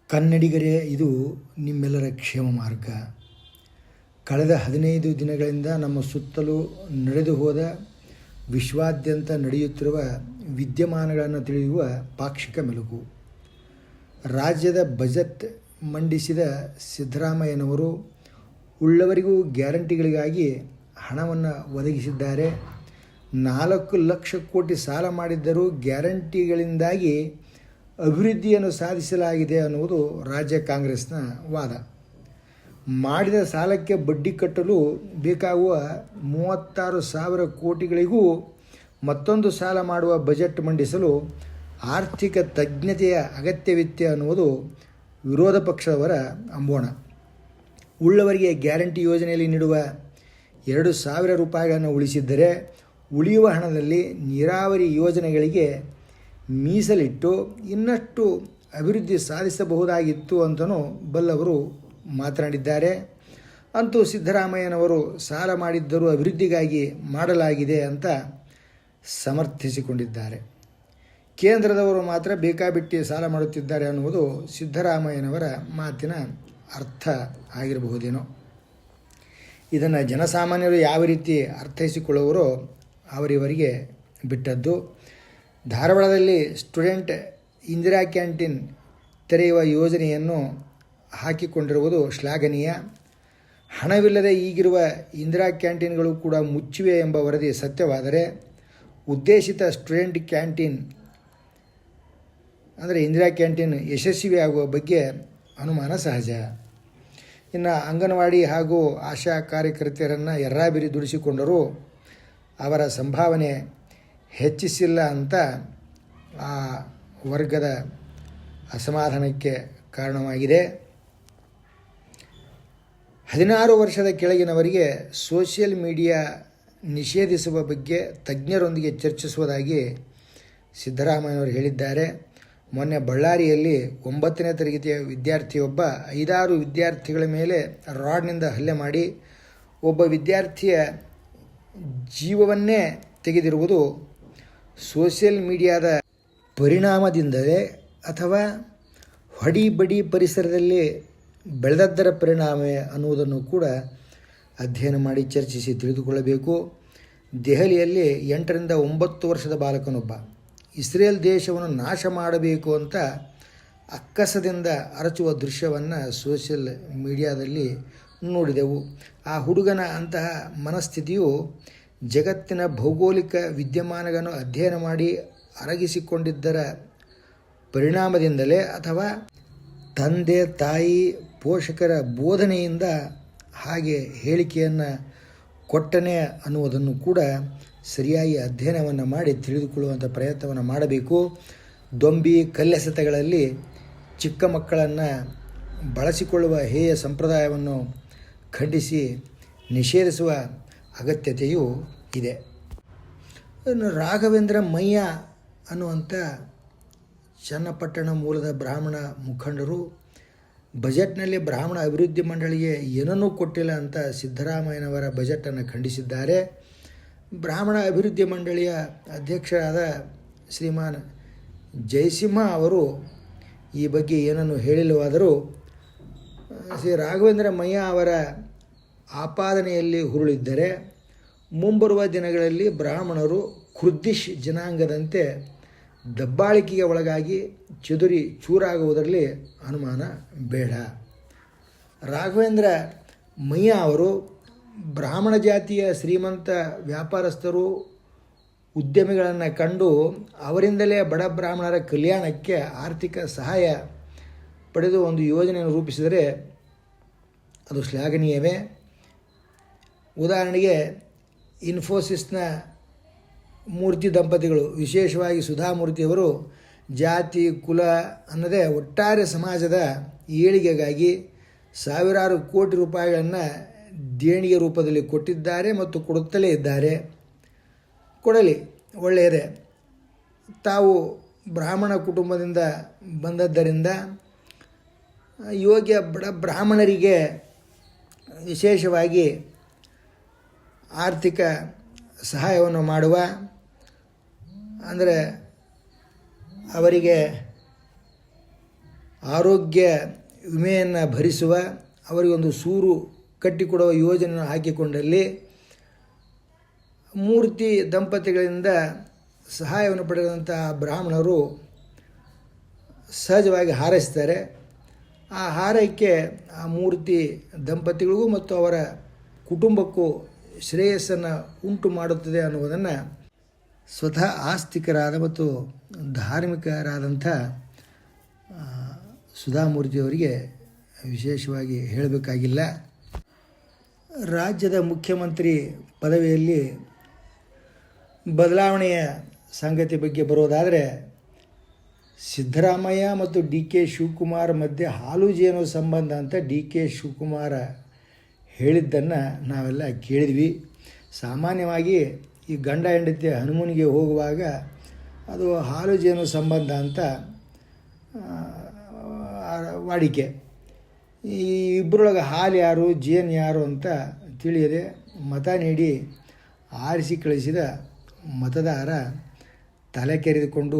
ಕನ್ನಡಿಗರೇ, ಇದು ನಿಮ್ಮೆಲ್ಲರ ಕ್ಷೇಮ ಮಾರ್ಗ. ಕಳೆದ 15 ದಿನಗಳಿಂದ ನಮ್ಮ ಸುತ್ತಲೂ ನಡೆದು ಹೋದ ವಿಶ್ವಾದ್ಯಂತ ನಡೆಯುತ್ತಿರುವ ವಿದ್ಯಮಾನಗಳನ್ನು ತಿಳಿಯುವ ಪಾಕ್ಷಿಕ ಮೆಲುಕು. ರಾಜ್ಯದ ಬಜೆಟ್ ಮಂಡಿಸಿದ ಸಿದ್ದರಾಮಯ್ಯನವರು ಉಳ್ಳವರಿಗೂ ಗ್ಯಾರಂಟಿಗಳಿಗಾಗಿ ಹಣವನ್ನು ಒದಗಿಸಿದ್ದಾರೆ. 4 ಲಕ್ಷ ಕೋಟಿ ಸಾಲ ಮಾಡಿದ್ದರೂ ಗ್ಯಾರಂಟಿಗಳಿಂದಾಗಿ ಅಭಿವೃದ್ಧಿಯನ್ನು ಸಾಧಿಸಲಾಗಿದೆ ಅನ್ನುವುದು ರಾಜ್ಯ ಕಾಂಗ್ರೆಸ್ನ ವಾದ. ಮಾಡಿದ ಸಾಲಕ್ಕೆ ಬಡ್ಡಿ ಕಟ್ಟಲು ಬೇಕಾಗುವ 36,000 ಕೋಟಿಗಳಿಗೂ ಮತ್ತೊಂದು ಸಾಲ ಮಾಡುವ ಬಜೆಟ್ ಮಂಡಿಸಲು ಆರ್ಥಿಕ ತಜ್ಞತೆಯ ಅಗತ್ಯವಿತ್ತೆ ಅನ್ನುವುದು ವಿರೋಧ ಪಕ್ಷದವರ ಅಂಬೋಣ. ಉಳ್ಳವರಿಗೆ ಗ್ಯಾರಂಟಿ ಯೋಜನೆಯಲ್ಲಿ ನೀಡುವ 2,000 ರೂಪಾಯಿಗಳನ್ನು ಉಳಿಸಿದ್ದರೆ ಉಳಿಯುವ ಹಣದಲ್ಲಿ ನೀರಾವರಿ ಯೋಜನೆಗಳಿಗೆ ಮೀಸಲಿಟ್ಟು ಇನ್ನಷ್ಟು ಅಭಿವೃದ್ಧಿ ಸಾಧಿಸಬಹುದಾಗಿತ್ತು ಅಂತಲೂ ಬಲ್ಲವರು ಮಾತನಾಡಿದ್ದಾರೆ. ಅಂತೂ ಸಿದ್ದರಾಮಯ್ಯನವರು ಸಾಲ ಮಾಡಿದ್ದರೂ ಅಭಿವೃದ್ಧಿಗಾಗಿ ಮಾಡಲಾಗಿದೆ ಅಂತ ಸಮರ್ಥಿಸಿಕೊಂಡಿದ್ದಾರೆ. ಕೇಂದ್ರದವರು ಮಾತ್ರ ಬೇಕಾಬಿಟ್ಟಿ ಸಾಲ ಮಾಡುತ್ತಿದ್ದಾರೆ ಅನ್ನುವುದು ಸಿದ್ದರಾಮಯ್ಯನವರ ಮಾತಿನ ಅರ್ಥ ಆಗಿರಬಹುದೇನೋ. ಇದನ್ನು ಜನಸಾಮಾನ್ಯರು ಯಾವ ರೀತಿ ಅರ್ಥೈಸಿಕೊಳ್ಳುವರೋ ಅವರಿವರಿಗೆ ಬಿಟ್ಟದ್ದು. ಧಾರವಾಡದಲ್ಲಿ ಸ್ಟೂಡೆಂಟ್ ಇಂದಿರಾ ಕ್ಯಾಂಟೀನ್ ತೆರೆಯುವ ಯೋಜನೆಯನ್ನು ಹಾಕಿಕೊಂಡಿರುವುದು ಶ್ಲಾಘನೀಯ. ಹಣವಿಲ್ಲದೆ ಈಗಿರುವ ಇಂದಿರಾ ಕ್ಯಾಂಟೀನ್ಗಳು ಕೂಡ ಮುಚ್ಚಿವೆ ಎಂಬ ವರದಿ ಸತ್ಯವಾದರೆ ಉದ್ದೇಶಿತ ಸ್ಟೂಡೆಂಟ್ ಕ್ಯಾಂಟೀನ್ ಅಂದರೆ ಇಂದಿರಾ ಕ್ಯಾಂಟೀನ್ ಯಶಸ್ವಿಯಾಗುವ ಬಗ್ಗೆ ಅನುಮಾನ ಸಹಜ. ಇನ್ನು ಅಂಗನವಾಡಿ ಹಾಗೂ ಆಶಾ ಕಾರ್ಯಕರ್ತೆಯರನ್ನು ಎರ್ರಾಬಿರಿ ದುಡಿಸಿಕೊಂಡರೂ ಅವರ ಸಂಭಾವನೆ ಹೆಚ್ಚಿಸಿಲ್ಲ ಅಂತ ಆ ವರ್ಗದ ಅಸಮಾಧಾನಕ್ಕೆ ಕಾರಣವಾಗಿದೆ. 16 ವರ್ಷದ ಕೆಳಗಿನವರಿಗೆ ಸೋಷಿಯಲ್ ಮೀಡಿಯಾ ನಿಷೇಧಿಸುವ ಬಗ್ಗೆ ತಜ್ಞರೊಂದಿಗೆ ಚರ್ಚಿಸುವುದಾಗಿ ಸಿದ್ದರಾಮಯ್ಯನವರು ಹೇಳಿದ್ದಾರೆ. ಮೊನ್ನೆ ಬಳ್ಳಾರಿಯಲ್ಲಿ 9ನೇ ತರಗತಿಯ ವಿದ್ಯಾರ್ಥಿಯೊಬ್ಬ 5-6 ವಿದ್ಯಾರ್ಥಿಗಳ ಮೇಲೆ ರಾಡ್ನಿಂದ ಹಲ್ಲೆ ಮಾಡಿ ಒಬ್ಬ ವಿದ್ಯಾರ್ಥಿಯ ಜೀವವನ್ನೇ ತೆಗೆದಿರುವುದು ಸೋಷಿಯಲ್ ಮೀಡಿಯಾದ ಪರಿಣಾಮದಿಂದಲೇ ಅಥವಾ ಹೊಡಿ-ಬಡಿ ಪರಿಸರದಲ್ಲಿ ಬೆಳೆದದ್ದರ ಪರಿಣಾಮವೇ ಅನ್ನುವುದನ್ನು ಕೂಡ ಅಧ್ಯಯನ ಮಾಡಿ ಚರ್ಚಿಸಿ ತಿಳಿದುಕೊಳ್ಳಬೇಕು. ದೆಹಲಿಯಲ್ಲಿ 8ರಿಂದ 9 ವರ್ಷದ ಬಾಲಕನೊಬ್ಬ ಇಸ್ರೇಲ್ ದೇಶವನ್ನು ನಾಶ ಮಾಡಬೇಕು ಅಂತ ಅಕ್ಕಸದಿಂದ ಅರಚುವ ದೃಶ್ಯವನ್ನು ಸೋಷಿಯಲ್ ಮೀಡಿಯಾದಲ್ಲಿ ನೋಡಿದೆವು. ಆ ಹುಡುಗನ ಅಂತಹ ಮನಸ್ಥಿತಿಯು ಜಗತ್ತಿನ ಭೌಗೋಳಿಕ ವಿದ್ಯಮಾನಗಳನ್ನು ಅಧ್ಯಯನ ಮಾಡಿ ಅರಗಿಸಿಕೊಂಡಿದ್ದರ ಪರಿಣಾಮದಿಂದಲೇ ಅಥವಾ ತಂದೆ ತಾಯಿ ಪೋಷಕರ ಬೋಧನೆಯಿಂದ ಹಾಗೆ ಹೇಳಿಕೆಯನ್ನು ಕೊಟ್ಟನೆ ಅನ್ನುವುದನ್ನು ಕೂಡ ಸರಿಯಾಗಿ ಅಧ್ಯಯನವನ್ನು ಮಾಡಿ ತಿಳಿದುಕೊಳ್ಳುವಂಥ ಪ್ರಯತ್ನವನ್ನು ಮಾಡಬೇಕು. ದೊಂಬಿ ಕಲ್ಲೆಸೆತಗಳಲ್ಲಿ ಚಿಕ್ಕ ಮಕ್ಕಳನ್ನು ಬಳಸಿಕೊಳ್ಳುವ ಹೇಯ ಸಂಪ್ರದಾಯವನ್ನು ಖಂಡಿಸಿ ನಿಷೇಧಿಸುವ ಅಗತ್ಯತೆಯೂ ಇದೆ. ಇನ್ನು ರಾಘವೇಂದ್ರ ಮಯ್ಯ ಅನ್ನುವಂಥ ಚನ್ನಪಟ್ಟಣ ಮೂಲದ ಬ್ರಾಹ್ಮಣ ಮುಖಂಡರು ಬಜೆಟ್ನಲ್ಲಿ ಬ್ರಾಹ್ಮಣ ಅಭಿವೃದ್ಧಿ ಮಂಡಳಿಗೆ ಏನನ್ನೂ ಕೊಟ್ಟಿಲ್ಲ ಅಂತ ಸಿದ್ದರಾಮಯ್ಯನವರ ಬಜೆಟನ್ನು ಖಂಡಿಸಿದ್ದಾರೆ. ಬ್ರಾಹ್ಮಣ ಅಭಿವೃದ್ಧಿ ಮಂಡಳಿಯ ಅಧ್ಯಕ್ಷರಾದ ಶ್ರೀಮಾನ್ ಜಯಸಿಂಹ ಅವರು ಈ ಬಗ್ಗೆ ಏನನ್ನು ಹೇಳಿಲ್ಲವಾದರೂ ಶ್ರೀ ರಾಘವೇಂದ್ರ ಮಯ್ಯ ಅವರ ಆಪಾದನೆಯಲ್ಲಿ ಹುರುಳಿದ್ದರೆ ಮುಂಬರುವ ದಿನಗಳಲ್ಲಿ ಬ್ರಾಹ್ಮಣರು ಕುರ್ದಿಶ್ ಜನಾಂಗದಂತೆ ದಬ್ಬಾಳಿಕೆಗೆ ಒಳಗಾಗಿ ಚದುರಿ ಚೂರಾಗುವುದರಲ್ಲಿ ಅನುಮಾನ ಬೇಡ. ರಾಘವೇಂದ್ರ ಮಯ್ಯ ಅವರು ಬ್ರಾಹ್ಮಣ ಜಾತಿಯ ಶ್ರೀಮಂತ ವ್ಯಾಪಾರಸ್ಥರು ಉದ್ಯಮಿಗಳನ್ನು ಕಂಡು ಅವರಿಂದಲೇ ಬಡ ಬ್ರಾಹ್ಮಣರ ಕಲ್ಯಾಣಕ್ಕೆ ಆರ್ಥಿಕ ಸಹಾಯ ಪಡೆದು ಒಂದು ಯೋಜನೆಯನ್ನು ರೂಪಿಸಿದರೆ ಅದು ಶ್ಲಾಘನೀಯವೇ. ಉದಾಹರಣೆಗೆ ಇನ್ಫೋಸಿಸ್ನ ಮೂರ್ತಿ ದಂಪತಿಗಳು, ವಿಶೇಷವಾಗಿ ಸುಧಾಮೂರ್ತಿಯವರು ಜಾತಿ ಕುಲ ಅನ್ನದೇ ಒಟ್ಟಾರೆ ಸಮಾಜದ ಏಳಿಗೆಗಾಗಿ ಸಾವಿರಾರು ಕೋಟಿ ರೂಪಾಯಿಗಳನ್ನು ದೇಣಿಗೆ ರೂಪದಲ್ಲಿ ಕೊಟ್ಟಿದ್ದಾರೆ ಮತ್ತು ಕೊಡುತ್ತಲೇ ಇದ್ದಾರೆ. ಕೊಡಲಿ, ಒಳ್ಳೆಯದೇ. ತಾವು ಬ್ರಾಹ್ಮಣ ಕುಟುಂಬದಿಂದ ಬಂದದ್ದರಿಂದ ಯೋಗ್ಯ ಬಡ ಬ್ರಾಹ್ಮಣರಿಗೆ ವಿಶೇಷವಾಗಿ ಆರ್ಥಿಕ ಸಹಾಯವನ್ನು ಮಾಡುವ, ಅಂದರೆ ಅವರಿಗೆ ಆರೋಗ್ಯ ವಿಮೆಯನ್ನು ಭರಿಸುವ, ಅವರಿಗೊಂದು ಸೂರು ಕಟ್ಟಿಕೊಡುವ ಯೋಜನೆಯನ್ನು ಹಾಕಿಕೊಂಡಲ್ಲಿ ಮೂರ್ತಿ ದಂಪತಿಗಳಿಂದ ಸಹಾಯವನ್ನು ಪಡೆದಂಥ ಬ್ರಾಹ್ಮಣರು ಸಹಜವಾಗಿ ಹಾರೈಸ್ತಾರೆ. ಆ ಹಾರೈಕೆ ಆ ಮೂರ್ತಿ ದಂಪತಿಗಳಿಗೂ ಮತ್ತು ಅವರ ಕುಟುಂಬಕ್ಕೂ ಶ್ರೇಯಸ್ಸನ್ನು ಉಂಟು ಮಾಡುತ್ತದೆ ಅನ್ನುವುದನ್ನು ಸ್ವತಃ ಆಸ್ತಿಕರಾದ ಮತ್ತು ಧಾರ್ಮಿಕರಾದಂಥ ಸುಧಾಮೂರ್ತಿಯವರಿಗೆ ವಿಶೇಷವಾಗಿ ಹೇಳಬೇಕಾಗಿಲ್ಲ. ರಾಜ್ಯದ ಮುಖ್ಯಮಂತ್ರಿ ಪದವಿಯಲ್ಲಿ ಬದಲಾವಣೆಯ ಸಂಗತಿ ಬಗ್ಗೆ ಬರೋದಾದರೆ, ಸಿದ್ದರಾಮಯ್ಯ ಮತ್ತು ಡಿ ಕೆ ಶಿವಕುಮಾರ್ ಮಧ್ಯೆ ಹಾಲು ಜೇನು ಸಂಬಂಧ ಅಂತ ಡಿ ಕೆ ಶಿವಕುಮಾರ ಹೇಳಿದ್ದನ್ನು ನಾವೆಲ್ಲ ಕೇಳಿದ್ವಿ. ಸಾಮಾನ್ಯವಾಗಿ ಈ ಗಂಡ ಹೆಂಡತಿ ಹನುಮೂನಿಗೆ ಹೋಗುವಾಗ ಅದು ಹಾಲು ಜೇನು ಸಂಬಂಧ ಅಂತ ವಾಡಿಕೆ. ಈ ಇಬ್ಬರೊಳಗೆ ಹಾಲು ಯಾರು ಜೇನು ಯಾರು ಅಂತ ತಿಳಿಯದೆ ಮತ ನೀಡಿ ಆರಿಸಿ ಕಳಿಸಿದ ಮತದಾರ ತಲೆ ಕೆರೆದುಕೊಂಡು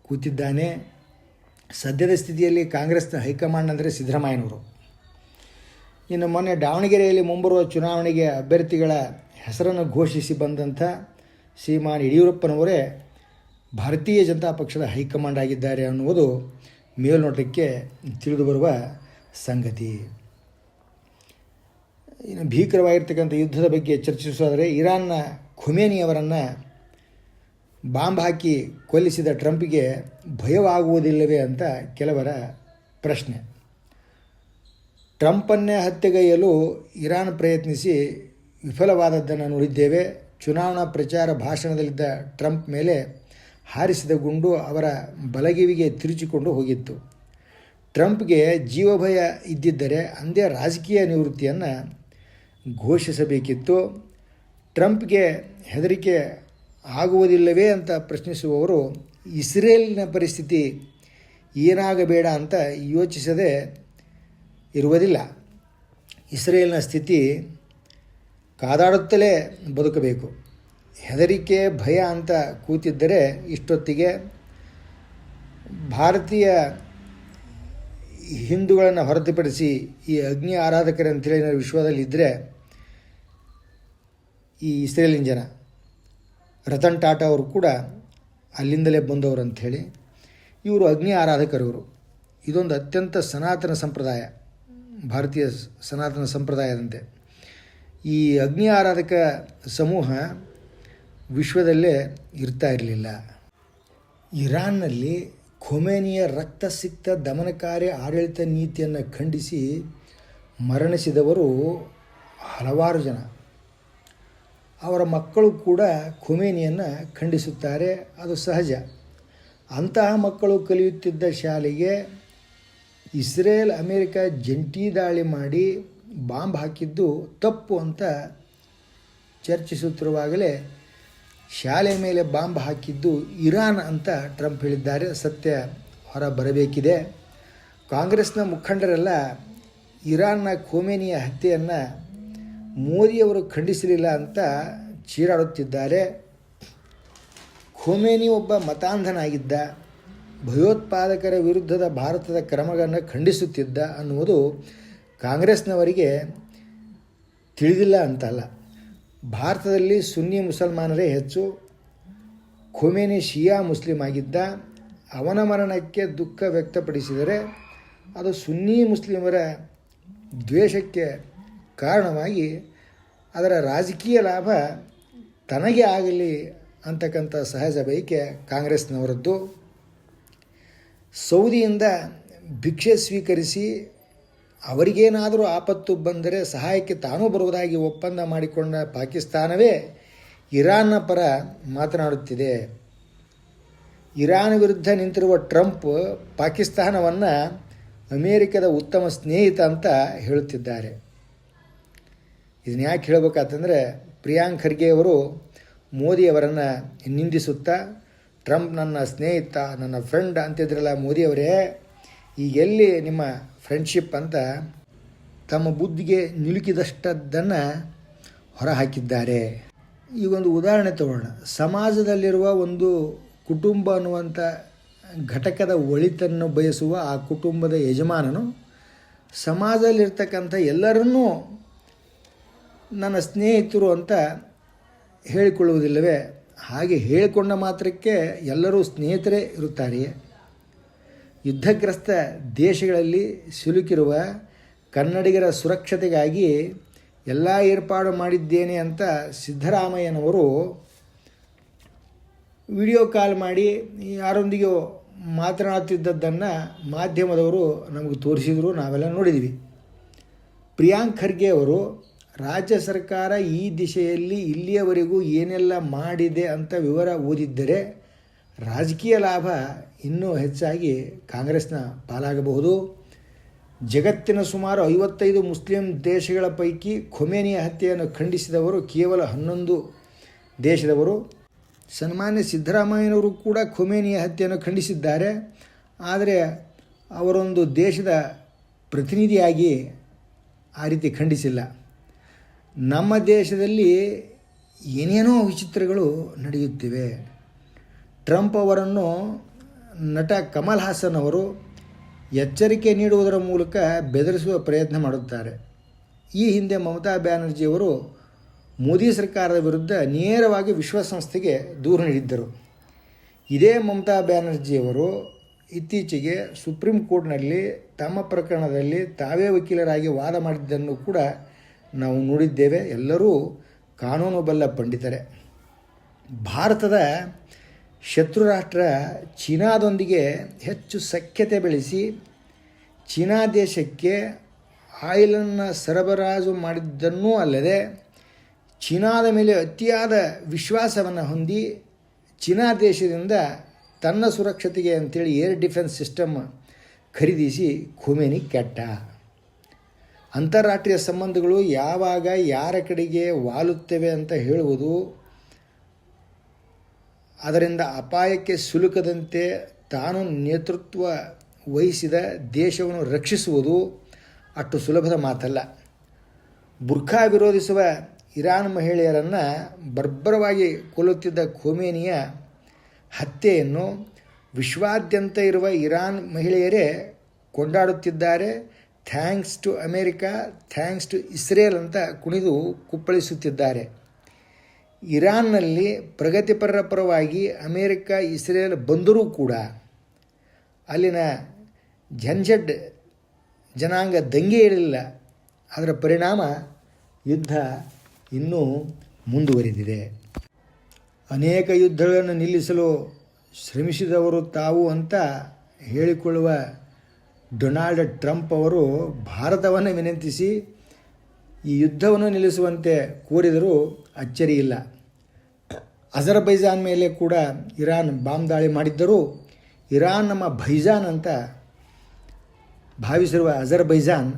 ಕೂತಿದ್ದಾನೆ. ಸದ್ಯದ ಸ್ಥಿತಿಯಲ್ಲಿ ಕಾಂಗ್ರೆಸ್ನ ಹೈಕಮಾಂಡ್ ಅಂದರೆ ಸಿದ್ದರಾಮಯ್ಯನವರು. ಇನ್ನು ಮೊನ್ನೆ ದಾವಣಗೆರೆಯಲ್ಲಿ ಮುಂಬರುವ ಚುನಾವಣೆಗೆ ಅಭ್ಯರ್ಥಿಗಳ ಹೆಸರನ್ನು ಘೋಷಿಸಿ ಬಂದಂಥ ಶ್ರೀಮಾನ್ ಯಡಿಯೂರಪ್ಪನವರೇ ಭಾರತೀಯ ಜನತಾ ಪಕ್ಷದ ಹೈಕಮಾಂಡ್ ಆಗಿದ್ದಾರೆ ಅನ್ನುವುದು ಮೇಲ್ನೋಟಕ್ಕೆ ತಿಳಿದುಬರುವ ಸಂಗತಿ. ಇನ್ನು ಭೀಕರವಾಗಿರ್ತಕ್ಕಂಥ ಯುದ್ಧದ ಬಗ್ಗೆ ಚರ್ಚಿಸೋದಾದರೆ, ಇರಾನ್ನ ಖೊಮೇನಿಯವರನ್ನು ಬಾಂಬ್ ಹಾಕಿ ಕೊಲ್ಲಿಸಿದ ಟ್ರಂಪ್ಗೆ ಭಯವಾಗುವುದಿಲ್ಲವೇ ಅಂತ ಕೆಲವರ ಪ್ರಶ್ನೆ. ಟ್ರಂಪನ್ನೇ ಹತ್ಯೆಗೈಯಲು ಇರಾನ್ ಪ್ರಯತ್ನಿಸಿ ವಿಫಲವಾದದ್ದನ್ನು ನೋಡಿದ್ದೇವೆ. ಚುನಾವಣಾ ಪ್ರಚಾರ ಭಾಷಣದಲ್ಲಿದ್ದ ಟ್ರಂಪ್ ಮೇಲೆ ಹಾರಿಸಿದ ಗುಂಡು ಅವರ ಬಲಗಿವಿಗೆ ತಿರುಚಿಕೊಂಡು ಹೋಗಿತ್ತು. ಟ್ರಂಪ್ಗೆ ಜೀವಭಯ ಇದ್ದಿದ್ದರೆ ಅಂದೇ ರಾಜಕೀಯ ನಿವೃತ್ತಿಯನ್ನು ಘೋಷಿಸಬೇಕಿತ್ತು. ಟ್ರಂಪ್ಗೆ ಹೆದರಿಕೆ ಆಗುವುದಿಲ್ಲವೇ ಅಂತ ಪ್ರಶ್ನಿಸುವವರು ಇಸ್ರೇಲಿನ ಪರಿಸ್ಥಿತಿ ಏನಾಗಬೇಡ ಅಂತ ಯೋಚಿಸದೆ ಇರುವುದಿಲ್ಲ. ಇಸ್ರೇಲಿನ ಸ್ಥಿತಿ ಕಾದಾಡುತ್ತಲೇ ಬದುಕಬೇಕು. ಹೆದರಿಕೆ ಭಯ ಅಂತ ಕೂತಿದ್ದರೆ ಇಷ್ಟೊತ್ತಿಗೆ ಭಾರತೀಯ ಹಿಂದೂಗಳನ್ನು ಹೊರತುಪಡಿಸಿ ಈ ಅಗ್ನಿ ಆರಾಧಕರಂತೇಳಿ ವಿಶ್ವದಲ್ಲಿದ್ದರೆ ಈ ಇಸ್ರೇಲಿನ ಜನ, ರತನ್ ಟಾಟಾ ಅವರು ಕೂಡ ಅಲ್ಲಿಂದಲೇ ಬಂದವರು ಅಂಥೇಳಿ, ಇವರು ಅಗ್ನಿ ಆರಾಧಕರವರು. ಇದೊಂದು ಅತ್ಯಂತ ಸನಾತನ ಸಂಪ್ರದಾಯ, ಭಾರತೀಯ ಸನಾತನ ಸಂಪ್ರದಾಯದಂತೆ ಈ ಅಗ್ನಿ ಆರಾಧಕ ಸಮೂಹ ವಿಶ್ವದಲ್ಲೇ ಇರ್ತಾ ಇರಲಿಲ್ಲ. ಇರಾನ್ನಲ್ಲಿ ಖೊಮೇನಿಯ ರಕ್ತಸಿಕ್ತ ದಮನಕಾರಿ ಆಡಳಿತ ನೀತಿಯನ್ನು ಖಂಡಿಸಿ ಮರಣಿಸಿದವರು ಹಲವಾರು ಜನ. ಅವರ ಮಕ್ಕಳು ಕೂಡ ಖೊಮೇನಿಯನ್ನು ಖಂಡಿಸುತ್ತಾರೆ, ಅದು ಸಹಜ. ಅಂತಹ ಮಕ್ಕಳು ಕಲಿಯುತ್ತಿದ್ದ ಶಾಲೆಗೆ ಇಸ್ರೇಲ್ ಅಮೇರಿಕ ಜಂಟಿ ದಾಳಿ ಮಾಡಿ ಬಾಂಬ್ ಹಾಕಿದ್ದು ತಪ್ಪು ಅಂತ ಚರ್ಚಿಸುತ್ತಿರುವಾಗಲೇ ಶಾಲೆ ಮೇಲೆ ಬಾಂಬ್ ಹಾಕಿದ್ದು ಇರಾನ್ ಅಂತ ಟ್ರಂಪ್ ಹೇಳಿದ್ದಾರೆ. ಸತ್ಯ ಹೊರ ಬರಬೇಕಿದೆ. ಕಾಂಗ್ರೆಸ್ನ ಮುಖಂಡರೆಲ್ಲ ಇರಾನ್ನ ಖೊಮೇನಿಯ ಹತ್ಯೆಯನ್ನು ಮೋದಿಯವರು ಖಂಡಿಸಲಿಲ್ಲ ಅಂತ ಚೀರಾಡುತ್ತಿದ್ದಾರೆ. ಖೊಮೇನಿ ಒಬ್ಬ ಮತಾಂಧನಾಗಿದ್ದ, ಭಯೋತ್ಪಾದಕರ ವಿರುದ್ಧದ ಭಾರತದ ಕ್ರಮಗಳನ್ನು ಖಂಡಿಸುತ್ತಿದ್ದ ಅನ್ನುವುದು ಕಾಂಗ್ರೆಸ್ನವರಿಗೆ ತಿಳಿದಿಲ್ಲ ಅಂತಲ್ಲ. ಭಾರತದಲ್ಲಿ ಸುನ್ನಿ ಮುಸಲ್ಮಾನರೇ ಹೆಚ್ಚು. ಖೊಮೇನಿ ಶಿಯಾ ಮುಸ್ಲಿಂ ಆಗಿದ್ದ. ಅವನ ಮರಣಕ್ಕೆ ದುಃಖ ವ್ಯಕ್ತಪಡಿಸಿದರೆ ಅದು ಸುನ್ನಿ ಮುಸ್ಲಿಮರ ದ್ವೇಷಕ್ಕೆ ಕಾರಣವಾಗಿ ಅದರ ರಾಜಕೀಯ ಲಾಭ ತನಗೆ ಆಗಲಿ ಅಂತಕ್ಕಂಥ ಸಹಜ ಬಯಕೆ ಕಾಂಗ್ರೆಸ್ನವರದ್ದು. ಸೌದಿಯಿಂದ ಭಿಕ್ಷೆ ಸ್ವೀಕರಿಸಿ ಅವರಿಗೇನಾದರೂ ಆಪತ್ತು ಬಂದರೆ ಸಹಾಯಕ್ಕೆ ತಾನೂ ಬರುವುದಾಗಿ ಒಪ್ಪಂದ ಮಾಡಿಕೊಂಡ ಪಾಕಿಸ್ತಾನವೇ ಇರಾನ್ನ ಪರ ಮಾತನಾಡುತ್ತಿದೆ. ಇರಾನ್ ವಿರುದ್ಧ ನಿಂತಿರುವ ಟ್ರಂಪ್ ಪಾಕಿಸ್ತಾನವನ್ನು ಅಮೇರಿಕದ ಉತ್ತಮ ಸ್ನೇಹಿತ ಅಂತ ಹೇಳುತ್ತಿದ್ದಾರೆ. ಇದನ್ನು ಯಾಕೆ ಹೇಳಬೇಕಾತಂದರೆ, ಪ್ರಿಯಾಂಕ್ ಖರ್ಗೆಯವರು ಮೋದಿಯವರನ್ನು ನಿಂದಿಸುತ್ತಾ ಟ್ರಂಪ್ ನನ್ನ ಸ್ನೇಹಿತ, ನನ್ನ ಫ್ರೆಂಡ್ ಅಂತಿದ್ರಲ್ಲ ಮೋದಿಯವರೇ, ಈಗೆಲ್ಲಿ ನಿಮ್ಮ ಫ್ರೆಂಡ್ಶಿಪ್ ಅಂತ ತಮ್ಮ ಬುದ್ಧಿಗೆ ನಿಲುಕಿದಷ್ಟದ್ದನ್ನು ಹೊರಹಾಕಿದ್ದಾರೆ. ಈಗೊಂದು ಉದಾಹರಣೆ ತಗೊಳ್ಳೋಣ. ಸಮಾಜದಲ್ಲಿರುವ ಒಂದು ಕುಟುಂಬ ಅನ್ನುವಂಥ ಘಟಕದ ಒಳಿತನ್ನು ಬಯಸುವ ಆ ಕುಟುಂಬದ ಯಜಮಾನನು ಸಮಾಜದಲ್ಲಿರ್ತಕ್ಕಂಥ ಎಲ್ಲರನ್ನೂ ನನ್ನ ಸ್ನೇಹಿತರು ಅಂತ ಹೇಳಿಕೊಳ್ಳುವುದಿಲ್ಲವೇ? ಹಾಗೆ ಹೇಳಿಕೊಂಡ ಮಾತ್ರಕ್ಕೆ ಎಲ್ಲರೂ ಸ್ನೇಹಿತರೇ ಇರುತ್ತಾರೆಯೇ? ಯುದ್ಧಗ್ರಸ್ತ ದೇಶಗಳಲ್ಲಿ ಸಿಲುಕಿರುವ ಕನ್ನಡಿಗರ ಸುರಕ್ಷತೆಗಾಗಿ ಎಲ್ಲ ಏರ್ಪಾಡು ಮಾಡಿದ್ದೇನೆ ಅಂತ ಸಿದ್ದರಾಮಯ್ಯನವರು ವಿಡಿಯೋ ಕಾಲ್ ಮಾಡಿ ಯಾರೊಂದಿಗೋ ಮಾತನಾಡುತ್ತಿದ್ದದ್ದನ್ನು ಮಾಧ್ಯಮದವರು ನಮಗೆ ತೋರಿಸಿದರು, ನಾವೆಲ್ಲ ನೋಡಿದ್ದೀವಿ. ಪ್ರಿಯಾಂಕ್ ಖರ್ಗೆ ಅವರು ರಾಜ್ಯ ಸರ್ಕಾರ ಈ ದಿಶೆಯಲ್ಲಿ ಇಲ್ಲಿಯವರೆಗೂ ಏನೆಲ್ಲ ಮಾಡಿದೆ ಅಂತ ವಿವರ ಓದಿದ್ದರೆ ರಾಜಕೀಯ ಲಾಭ ಇನ್ನೂ ಹೆಚ್ಚಾಗಿ ಕಾಂಗ್ರೆಸ್ನ ಪಾಲಾಗಬಹುದು. ಜಗತ್ತಿನ ಸುಮಾರು 55 ಮುಸ್ಲಿಂ ದೇಶಗಳ ಪೈಕಿ ಖೊಮೇನಿಯ ಹತ್ಯೆಯನ್ನು ಖಂಡಿಸಿದವರು ಕೇವಲ 11 ದೇಶದವರು. ಸನ್ಮಾನ್ಯ ಸಿದ್ದರಾಮಯ್ಯನವರು ಕೂಡ ಖೊಮೇನಿಯ ಹತ್ಯೆಯನ್ನು ಖಂಡಿಸಿದ್ದಾರೆ. ಆದರೆ ಅವರೊಂದು ದೇಶದ ಪ್ರತಿನಿಧಿಯಾಗಿ ಆ ರೀತಿ ಖಂಡಿಸಿಲ್ಲ. ನಮ್ಮ ದೇಶದಲ್ಲಿ ಏನೇನೋ ವಿಚಿತ್ರಗಳು ನಡೆಯುತ್ತಿವೆ. ಟ್ರಂಪ್ ಅವರನ್ನು ನಟ ಕಮಲ್ ಹಾಸನ್ ಅವರು ಎಚ್ಚರಿಕೆ ನೀಡುವುದರ ಮೂಲಕ ಬೆದರಿಸುವ ಪ್ರಯತ್ನ ಮಾಡುತ್ತಾರೆ. ಈ ಹಿಂದೆ ಮಮತಾ ಬ್ಯಾನರ್ಜಿಯವರು ಮೋದಿ ಸರ್ಕಾರದ ವಿರುದ್ಧ ನೇರವಾಗಿ ವಿಶ್ವಸಂಸ್ಥೆಗೆ ದೂರು ನೀಡಿದ್ದರು. ಇದೇ ಮಮತಾ ಬ್ಯಾನರ್ಜಿಯವರು ಇತ್ತೀಚೆಗೆ ಸುಪ್ರೀಂ ಕೋರ್ಟ್ನಲ್ಲಿ ತಮ್ಮ ಪ್ರಕರಣದಲ್ಲಿ ತಾವೇ ವಕೀಲರಾಗಿ ವಾದ ಮಾಡಿದ್ದನ್ನು ಕೂಡ ನಾವು ನೋಡಿದ್ದೇವೆ. ಎಲ್ಲರೂ ಕಾನೂನು ಬಲ್ಲ ಪಂಡಿತರೆ. ಭಾರತದ ಶತ್ರು ರಾಷ್ಟ್ರ ಚೀನಾದೊಂದಿಗೆ ಹೆಚ್ಚು ಸಖ್ಯತೆ ಬೆಳೆಸಿ ಚೀನಾ ದೇಶಕ್ಕೆ ಆಯಿಲನ್ನು ಸರಬರಾಜು ಮಾಡಿದ್ದನ್ನೂ ಅಲ್ಲದೆ ಚೀನಾದ ಮೇಲೆ ಅತಿಯಾದ ವಿಶ್ವಾಸವನ್ನು ಹೊಂದಿ ಚೀನಾ ದೇಶದಿಂದ ತನ್ನ ಸುರಕ್ಷತೆಗೆ ಅಂತೇಳಿ ಏರ್ ಡಿಫೆನ್ಸ್ ಸಿಸ್ಟಮ್ ಖರೀದಿಸಿ ಖೊಮೇನಿ ಕೆಟ್ಟ. ಅಂತಾರಾಷ್ಟ್ರೀಯ ಸಂಬಂಧಗಳು ಯಾವಾಗ ಯಾರ ಕಡೆಗೆ ವಾಲುತ್ತವೆ ಅಂತ ಹೇಳುವುದು, ಅದರಿಂದ ಅಪಾಯಕ್ಕೆ ಸಿಲುಕದಂತೆ ತಾನು ನೇತೃತ್ವ ವಹಿಸಿದ ದೇಶವನ್ನು ರಕ್ಷಿಸುವುದು ಅಷ್ಟು ಸುಲಭದ ಮಾತಲ್ಲ. ಬುರ್ಖಾ ವಿರೋಧಿಸುವ ಇರಾನ್ ಮಹಿಳೆಯರನ್ನು ಬರ್ಬರವಾಗಿ ಕೊಲ್ಲುತ್ತಿದ್ದ ಖೊಮೇನಿಯ ಹತ್ಯೆಯನ್ನು ವಿಶ್ವಾದ್ಯಂತ ಇರುವ ಇರಾನ್ ಮಹಿಳೆಯರೇ ಕೊಂಡಾಡುತ್ತಿದ್ದಾರೆ. Thanks to America, thanks to Israel ಅಂತ ಕುಣಿದು ಕುಪ್ಪಳಿಸುತ್ತಿದ್ದಾರೆ. ಇರಾನ್ನಲ್ಲಿ ಪ್ರಗತಿಪರರ ಪರವಾಗಿ ಅಮೇರಿಕ ಇಸ್ರೇಲ್ ಬಂದರೂ ಕೂಡ ಅಲ್ಲಿನ ಝಂಝಡ್ ಜನಾಂಗ ದಂಗೆ ಇರಲಿಲ್ಲ. ಅದರ ಪರಿಣಾಮ ಯುದ್ಧ ಇನ್ನೂ ಮುಂದುವರಿದಿದೆ. ಅನೇಕ ಯುದ್ಧಗಳನ್ನು ನಿಲ್ಲಿಸಲು ಶ್ರಮಿಸಿದವರು ತಾವು ಅಂತ ಹೇಳಿಕೊಳ್ಳುವ ಡೊನಾಲ್ಡ್ ಟ್ರಂಪ್ ಅವರು ಭಾರತವನ್ನು ವಿನಂತಿಸಿ ಈ ಯುದ್ಧವನ್ನು ನಿಲ್ಲಿಸುವಂತೆ ಕೋರಿದರೂ ಅಚ್ಚರಿಯಿಲ್ಲ. ಅಜರ್ಬೈಜಾನ್ ಮೇಲೆ ಕೂಡ ಇರಾನ್ ಬಾಂಬ್ ದಾಳಿ ಮಾಡಿದ್ದರೂ ಇರಾನ್ ನಮ್ಮ ಭೈಜಾನ್ ಅಂತ ಭಾವಿಸಿರುವ ಅಜರ್ಬೈಜಾನ್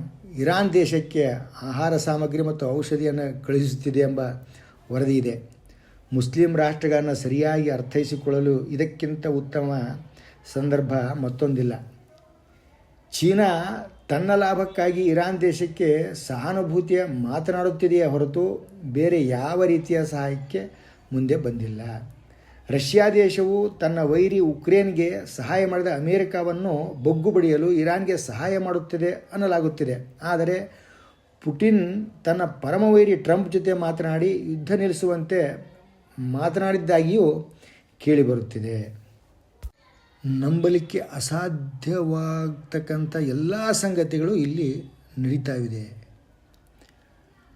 ಇರಾನ್ ದೇಶಕ್ಕೆ ಆಹಾರ ಸಾಮಗ್ರಿ ಮತ್ತು ಔಷಧಿಯನ್ನು ಕಳುಹಿಸುತ್ತಿದೆ ಎಂಬ ವರದಿ ಇದೆ. ಮುಸ್ಲಿಂ ರಾಷ್ಟ್ರಗಳನ್ನು ಸರಿಯಾಗಿ ಅರ್ಥೈಸಿಕೊಳ್ಳಲು ಇದಕ್ಕಿಂತ ಉತ್ತಮ ಸಂದರ್ಭ ಮತ್ತೊಂದಿಲ್ಲ. ಚೀನಾ ತನ್ನ ಲಾಭಕ್ಕಾಗಿ ಇರಾನ್ ದೇಶಕ್ಕೆ ಸಹಾನುಭೂತಿಯ ಮಾತನಾಡುತ್ತಿದೆಯೇ ಹೊರತು ಬೇರೆ ಯಾವ ರೀತಿಯ ಸಹಾಯಕ್ಕೆ ಮುಂದೆ ಬಂದಿಲ್ಲ. ರಷ್ಯಾ ದೇಶವು ತನ್ನ ವೈರಿ ಉಕ್ರೇನ್ಗೆ ಸಹಾಯ ಮಾಡಿದ ಅಮೇರಿಕಾವನ್ನು ಬೊಗ್ಗು ಬಡಿಯಲು ಇರಾನ್ಗೆ ಸಹಾಯ ಮಾಡುತ್ತಿದೆ ಅನ್ನಲಾಗುತ್ತಿದೆ. ಆದರೆ ಪುಟಿನ್ ತನ್ನ ಪರಮವೈರಿ ಟ್ರಂಪ್ ಜೊತೆ ಮಾತನಾಡಿ ಯುದ್ಧ ನಿಲ್ಲಿಸುವಂತೆ ಮಾತನಾಡಿದ್ದಾಗಿಯೂ ಕೇಳಿಬರುತ್ತಿದೆ. ನಂಬಲಿಕ್ಕೆ ಅಸಾಧ್ಯವಾಗ್ತಕ್ಕಂಥ ಎಲ್ಲ ಸಂಗತಿಗಳು ಇಲ್ಲಿ ನಡೀತಾವಿದೆ.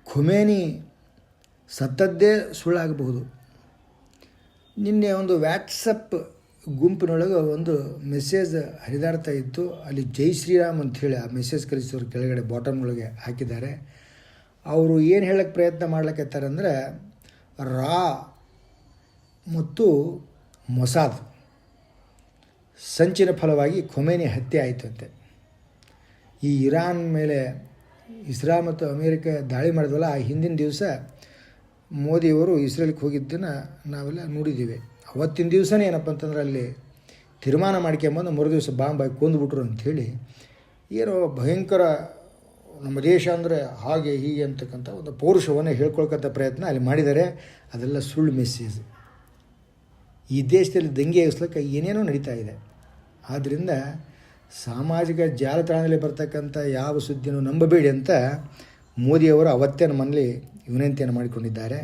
ಖೊಮೇನಿ ಸತ್ತದ್ದೇ ಸುಳ್ಳಾಗಬಹುದು. ನಿನ್ನೆ ಒಂದು ವ್ಯಾಟ್ಸಪ್ ಗುಂಪಿನೊಳಗೆ ಒಂದು ಮೆಸೇಜ್ ಹರಿದಾಡ್ತಾ ಇತ್ತು. ಅಲ್ಲಿ ಜೈ ಶ್ರೀರಾಮ್ ಅಂಥೇಳಿ ಆ ಮೆಸೇಜ್ ಕಳಿಸೋರು ಕೆಳಗಡೆ ಬಾಟಮ್ ಒಳಗೆ ಹಾಕಿದ್ದಾರೆ. ಅವರು ಏನು ಹೇಳೋಕ್ಕೆ ಪ್ರಯತ್ನ ಮಾಡ್ಲಿಕ್ಕತ್ತಾರೆ ಅಂದರೆ, ರಾ ಮತ್ತು ಮೊಸಾದ್ ಸಂಚಿನ ಫಲವಾಗಿ ಖೊಮೇನಿ ಹತ್ಯೆ ಆಯಿತಂತೆ. ಈ ಇರಾನ್ ಮೇಲೆ ಇಸ್ರೇಲ್ ಮತ್ತು ಅಮೇರಿಕ ದಾಳಿ ಮಾಡಿದ್ವಲ್ಲ, ಆ ಹಿಂದಿನ ದಿವಸ ಮೋದಿಯವರು ಇಸ್ರೇಲ್ಗೆ ಹೋಗಿದ್ದನ್ನು ನಾವೆಲ್ಲ ನೋಡಿದ್ದೀವಿ. ಅವತ್ತಿನ ದಿವಸನೇ ಏನಪ್ಪ ಅಂತಂದ್ರೆ ಅಲ್ಲಿ ತೀರ್ಮಾನ ಮಾಡ್ಕೊಂಬಂದು ಮರು ದಿವಸ ಬಾಂಬ್ ಹಾಕಿ ಕೊಂದುಬಿಟ್ರು ಅಂಥೇಳಿ ಏನೋ ಭಯಂಕರ ನಮ್ಮ ದೇಶ ಅಂದರೆ ಹಾಗೆ ಹೀಗೆ ಅಂತಕ್ಕಂಥ ಒಂದು ಪೌರುಷವನ್ನು ಹೇಳ್ಕೊಳ್ಕಂಥ ಪ್ರಯತ್ನ ಅಲ್ಲಿ ಮಾಡಿದ್ದಾರೆ. ಅದೆಲ್ಲ ಸುಳ್ಳು ಮೆಸೇಜ್. ಈ ದೇಶದಲ್ಲಿ ದಂಗೆ ಎಬ್ಸ್ಲಿಕ್ಕೆ ಏನೇನೋ ನಡೀತಾ ಇದೆ. ಆದ್ದರಿಂದ ಸಾಮಾಜಿಕ ಜಾಲತಾಣದಲ್ಲಿ ಬರ್ತಕ್ಕಂಥ ಯಾವ ಸುದ್ದಿನೂ ನಂಬಬೇಡಿ ಅಂತ ಮೋದಿಯವರು ಅವತ್ತೇ ನಮ್ಮಲ್ಲಿ ವಿನಂತಿಯನ್ನು ಮಾಡಿಕೊಂಡಿದ್ದಾರೆ.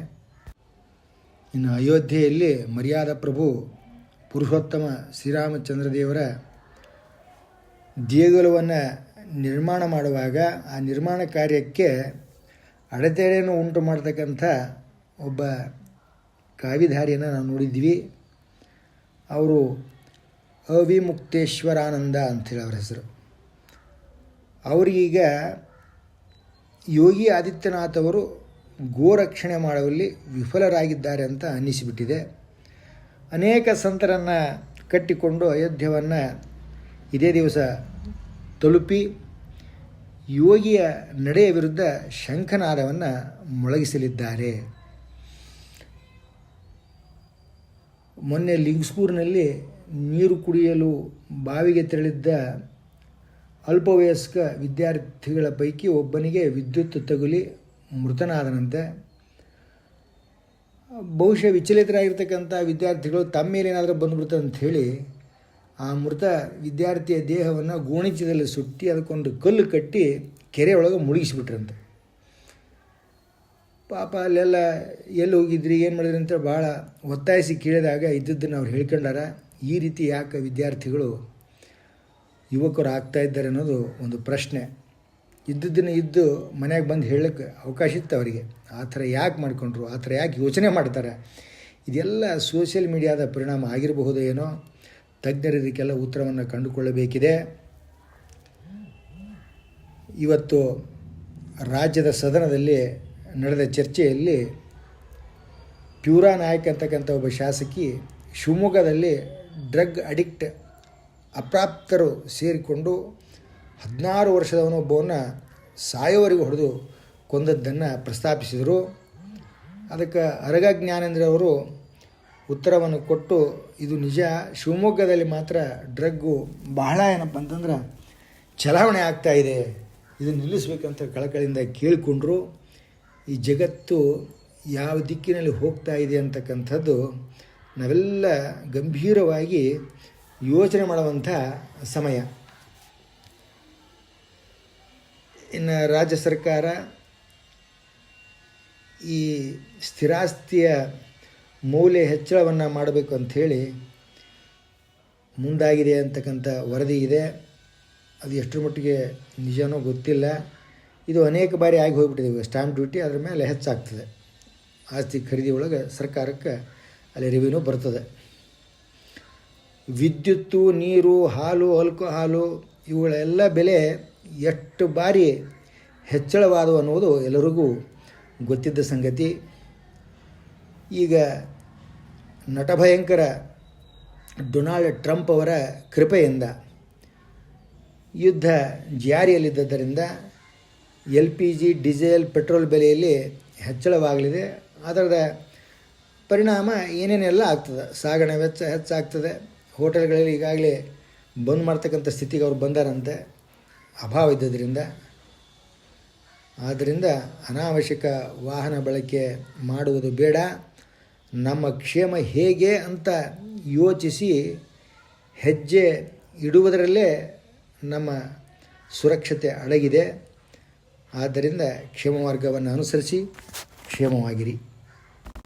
ಇನ್ನು ಅಯೋಧ್ಯೆಯಲ್ಲಿ ಮರ್ಯಾದಾ ಪ್ರಭು ಪುರುಷೋತ್ತಮ ಶ್ರೀರಾಮಚಂದ್ರ ದೇವರ ದೇಗುಲವನ್ನು ನಿರ್ಮಾಣ ಮಾಡುವಾಗ ಆ ನಿರ್ಮಾಣ ಕಾರ್ಯಕ್ಕೆ ಅಡೆತಡೆಯನ್ನು ಉಂಟು ಮಾಡತಕ್ಕಂಥ ಒಬ್ಬ ಕಾವಿಧಾರಿಯನ್ನು ನಾವು ನೋಡಿದ್ವಿ. ಅವರು ಅವಿಮುಕ್ತೇಶ್ವರಾನಂದ ಅಂಥೇಳಿ ಅವರ ಹೆಸರು. ಅವರಿಗೀಗ ಯೋಗಿ ಆದಿತ್ಯನಾಥ್ ಅವರು ಗೋರಕ್ಷಣೆ ಮಾಡುವಲ್ಲಿ ವಿಫಲರಾಗಿದ್ದಾರೆ ಅಂತ ಅನ್ನಿಸಿಬಿಟ್ಟಿದೆ. ಅನೇಕ ಸಂತರನ್ನು ಕಟ್ಟಿಕೊಂಡು ಅಯೋಧ್ಯೆಯನ್ನು ಇದೇ ದಿವಸ ತಲುಪಿ ಯೋಗಿಯ ನಡೆಯ ವಿರುದ್ಧ ಶಂಖನಾದವನ್ನು ಮೊಳಗಿಸಲಿದ್ದಾರೆ. ಮೊನ್ನೆ ಲಿಂಗ್ಸ್ಕೂರಿನಲ್ಲಿ ನೀರು ಕುಡಿಯಲು ಬಾವಿಗೆ ತೆರಳಿದ್ದ ಅಲ್ಪವಯಸ್ಕ ವಿದ್ಯಾರ್ಥಿಗಳ ಪೈಕಿ ಒಬ್ಬನಿಗೆ ವಿದ್ಯುತ್ ತಗುಲಿ ಮೃತನಾದನಂತೆ. ಬಹುಶಃ ವಿಚಲಿತರಾಗಿರ್ತಕ್ಕಂಥ ವಿದ್ಯಾರ್ಥಿಗಳು ತಮ್ಮ ಮೇಲೆ ಏನಾದರೂ ಬಂದುಬಿಡ್ತದೆ ಅಂಥೇಳಿ ಆ ಮೃತ ವಿದ್ಯಾರ್ಥಿಯ ದೇಹವನ್ನು ಗೋಣಿಚೀಲದಲ್ಲಿ ಸುಟ್ಟಿ ಅದಕ್ಕೊಂದು ಕಲ್ಲು ಕಟ್ಟಿ ಕೆರೆ ಒಳಗೆ ಮುಳುಗಿಸಿಬಿಟ್ರಂತೆ. ಪಾಪ ಅಲ್ಲೆಲ್ಲ ಎಲ್ಲಿ ಹೋಗಿದ್ರಿ, ಏನು ಮಾಡಿದ್ರಿ ಅಂತ ಭಾಳ ಒತ್ತಾಯಿಸಿ ಕೇಳಿದಾಗ ಇದ್ದದ್ದನ್ನು ಅವ್ರು ಹೇಳ್ಕೊಂಡಾರ. ಈ ರೀತಿ ಯಾಕೆ ವಿದ್ಯಾರ್ಥಿಗಳು ಯುವಕರು ಆಗ್ತಾಯಿದ್ದಾರೆ ಅನ್ನೋದು ಒಂದು ಪ್ರಶ್ನೆ. ಇದ್ದದ್ದನ್ನು ಇದ್ದು ಮನೆಯಾಗ ಬಂದು ಹೇಳೋಕ್ಕೆ ಅವಕಾಶ ಇತ್ತು ಅವರಿಗೆ. ಆ ಥರ ಯಾಕೆ ಮಾಡಿಕೊಂಡ್ರು, ಆ ಥರ ಯಾಕೆ ಯೋಚನೆ ಮಾಡ್ತಾರೆ, ಇದೆಲ್ಲ ಸೋಷಿಯಲ್ ಮೀಡಿಯಾದ ಪರಿಣಾಮ ಆಗಿರಬಹುದು ಏನೋ. ತಜ್ಞರು ಇದಕ್ಕೆಲ್ಲ ಉತ್ತರವನ್ನು ಕಂಡುಕೊಳ್ಳಬೇಕಿದೆ. ಇವತ್ತು ರಾಜ್ಯದ ಸದನದಲ್ಲಿ ನಡೆದ ಚರ್ಚೆಯಲ್ಲಿ ಪ್ಯೂರಾ ನಾಯಕ್ ಅಂತಕ್ಕಂಥ ಒಬ್ಬ ಶಾಸಕಿ ಶಿವಮೊಗ್ಗದಲ್ಲಿ ಡ್ರಗ್ ಅಡಿಕ್ಟ್ ಅಪ್ರಾಪ್ತರು ಸೇರಿಕೊಂಡು 16 ವರ್ಷದವನೊಬ್ಬವನ್ನು ಸಾಯೋವರೆಗೂ ಹೊಡೆದು ಕೊಂದದ್ದನ್ನು ಪ್ರಸ್ತಾಪಿಸಿದರು. ಅದಕ್ಕೆ ಅರಗ ಜ್ಞಾನೇಂದ್ರ ಅವರು ಉತ್ತರವನ್ನು ಕೊಟ್ಟು, ಇದು ನಿಜ, ಶಿವಮೊಗ್ಗದಲ್ಲಿ ಮಾತ್ರ ಡ್ರಗ್ಗು ಬಹಳ ಏನಪ್ಪ ಅಂತಂದ್ರೆ ಚಲಾವಣೆ ಆಗ್ತಾಯಿದೆ, ಇದನ್ನು ನಿಲ್ಲಿಸಬೇಕಂತ ಕಳಕಳಿಯಿಂದ ಕೇಳಿಕೊಂಡ್ರು. ಈ ಜಗತ್ತು ಯಾವ ದಿಕ್ಕಿನಲ್ಲಿ ಹೋಗ್ತಾ ಇದೆ ಅಂತಕ್ಕಂಥದ್ದು ನಾವೆಲ್ಲ ಗಂಭೀರವಾಗಿ ಯೋಚನೆ ಮಾಡುವಂಥ ಸಮಯ. ಇನ್ನು ರಾಜ್ಯ ಸರ್ಕಾರ ಈ ಸ್ಥಿರಾಸ್ತಿಯ ಮೌಲ್ಯ ಹೆಚ್ಚಳವನ್ನು ಮಾಡಬೇಕು ಅಂಥೇಳಿ ಮುಂದಾಗಿದೆ ಅಂತಕ್ಕಂಥ ವರದಿ ಇದೆ. ಅದು ಎಷ್ಟರ ಮಟ್ಟಿಗೆ ನಿಜನೋ ಗೊತ್ತಿಲ್ಲ. ಇದು ಅನೇಕ ಬಾರಿ ಆಗಿ ಹೋಗಿಬಿಟ್ಟಿದೆ. ಸ್ಟಾಂಪ್ ಡ್ಯೂಟಿ ಅದರ ಮೇಲೆ ಹೆಚ್ಚಾಗ್ತದೆ. ಆಸ್ತಿ ಖರೀದಿ ಒಳಗೆ ಸರ್ಕಾರಕ್ಕೆ ಅಲ್ಲಿ ರೆವಿನ್ಯೂ ಬರ್ತದೆ. ವಿದ್ಯುತ್ತು, ನೀರು, ಹಾಲು, ಆಲ್ಕೋಹಾಲು ಇವುಗಳೆಲ್ಲ ಬೆಲೆ ಎಷ್ಟು ಬಾರಿ ಹೆಚ್ಚಳವಾದವು ಅನ್ನೋದು ಎಲ್ಲರಿಗೂ ಗೊತ್ತಿದ್ದ ಸಂಗತಿ. ಈಗ ನಟಭಯಂಕರ ಡೊನಾಲ್ಡ್ ಟ್ರಂಪ್ ಅವರ ಕೃಪೆಯಿಂದ ಯುದ್ಧ ಜಾರಿಯಲ್ಲಿದ್ದರಿಂದ LPG, ಡೀಸೆಲ್, ಪೆಟ್ರೋಲ್ ಬೆಲೆಯಲ್ಲಿ ಹೆಚ್ಚಳವಾಗಲಿದೆ. ಅದರ ಪರಿಣಾಮ ಏನೇನೆಲ್ಲ ಆಗ್ತದೆ. ಸಾಗಣೆ ವೆಚ್ಚ ಹೆಚ್ಚಾಗ್ತದೆ. ಹೋಟೆಲ್ಗಳಲ್ಲಿ ಈಗಾಗಲೇ ಬಂದ್ ಮಾಡ್ತಕ್ಕಂಥ ಸ್ಥಿತಿಗೆ ಅವ್ರು ಬಂದಾರಂತೆ, ಅಭಾವ ಇದ್ದದ್ರಿಂದ. ಆದ್ದರಿಂದ ಅನಾವಶ್ಯಕ ವಾಹನ ಬಳಕೆ ಮಾಡುವುದು ಬೇಡ. ನಮ್ಮ ಕ್ಷೇಮ ಹೇಗೆ ಅಂತ ಯೋಚಿಸಿ ಹೆಜ್ಜೆ ಇಡುವುದರಲ್ಲೇ ನಮ್ಮ ಸುರಕ್ಷತೆ ಅಡಗಿದೆ. ಆದ್ದರಿಂದ ಕ್ಷೇಮ ಮಾರ್ಗವನ್ನು ಅನುಸರಿಸಿ ಕ್ಷೇಮವಾಗಿರಿ.